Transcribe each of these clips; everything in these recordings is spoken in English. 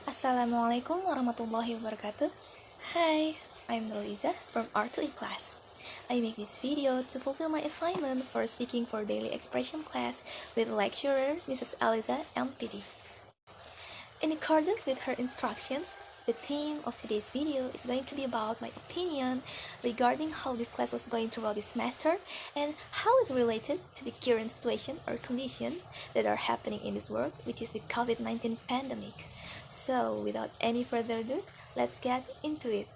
Assalamualaikum warahmatullahi wabarakatuh. Hi, I'm Nurul Izzah from R2E class. I make this video to fulfill my assignment for speaking for daily expression class with lecturer Mrs. Eliza MPD. In accordance with her instructions, the theme of today's video is going to be about my opinion regarding how this class was going throughout this semester and how it related to the current situation or condition that are happening in this world, which is the COVID-19 pandemic. So, without any further ado, let's get into it.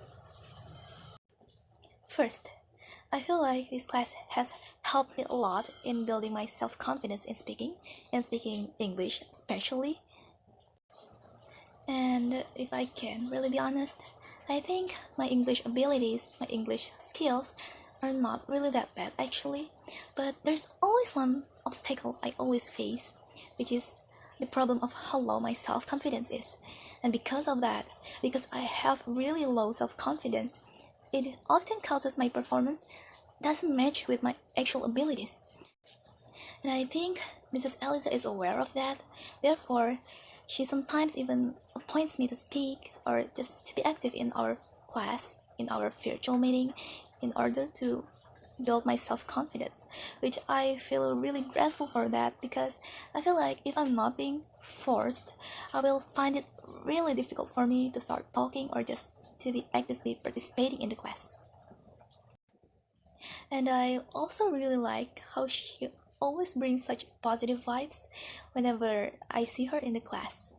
First, I feel like this class has helped me a lot in building my self-confidence in speaking, and speaking English especially. And if I can really be honest, I think my English abilities, my English skills are not really that bad actually. But there's always one obstacle I always face, which is the problem of how low my self-confidence is. And because of that, because I have really low self-confidence, it often causes my performance doesn't match with my actual abilities. And I think Mrs. Eliza is aware of that. Therefore, she sometimes even appoints me to speak or just to be active in our class, in our virtual meeting, in order to build my self-confidence, which I feel really grateful for that, because I feel like if I'm not being forced, I will find it really difficult for me to start talking or just to be actively participating in the class. And I also really like how she always brings such positive vibes whenever I see her in the class.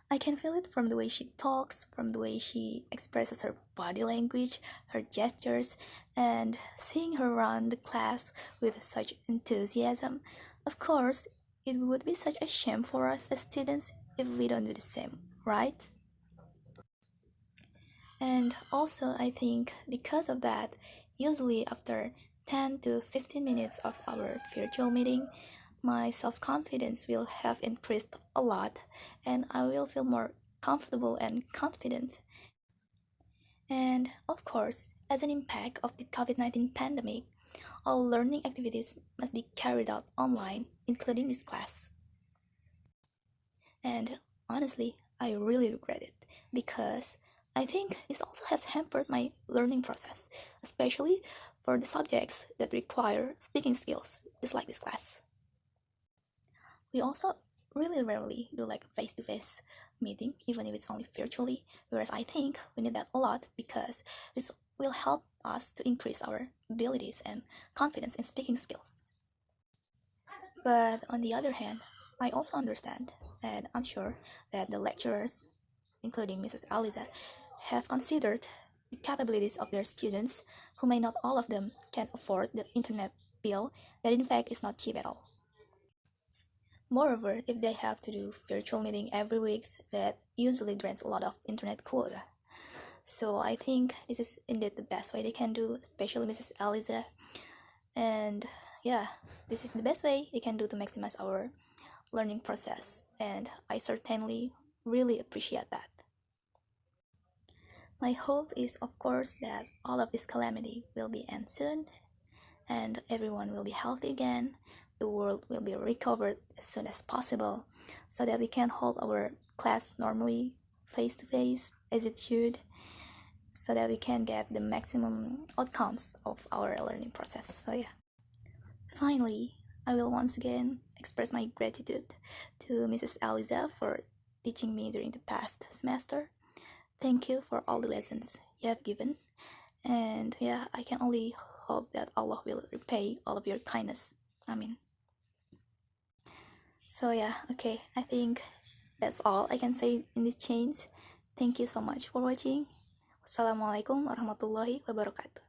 I can feel it from the way she talks, from the way she expresses her body language, her gestures, and seeing her run the class with such enthusiasm. Of course, it would be such a shame for us as students if we don't do the same, right? And also, I think because of that, usually after 10 to 15 minutes of our virtual meeting, my self-confidence will have increased a lot and I will feel more comfortable and confident. And of course, as an impact of the COVID-19 pandemic, all learning activities must be carried out online, including this class. And honestly, I really regret it because I think this also has hampered my learning process, especially for the subjects that require speaking skills, just like this class. We also really rarely do like face-to-face meeting, even if it's only virtually, whereas I think we need that a lot because this will help us to increase our abilities and confidence in speaking skills. But on the other hand, I also understand and I'm sure that the lecturers, including Mrs. Eliza, have considered the capabilities of their students, who may not all of them can afford the internet bill that in fact is not cheap at all. Moreover, if they have to do virtual meeting every week, that usually drains a lot of internet quota. So I think this is indeed the best way they can do, especially Mrs. Eliza. And yeah, this is the best way they can do to maximize our learning process. And I certainly really appreciate that. My hope is, of course, that all of this calamity will be end soon and everyone will be healthy again. The world will be recovered as soon as possible so that we can hold our class normally, face to face, as it should, so that we can get the maximum outcomes of our learning process. So yeah. Finally, I will once again express my gratitude to Mrs. Eliza for teaching me during the past semester. Thank you for all the lessons you have given. And yeah, I can only hope that Allah will repay all of your kindness. Amin. So yeah, okay, I think that's all I can say in this change. Thank you so much for watching. Wassalamualaikum warahmatullahi wabarakatuh.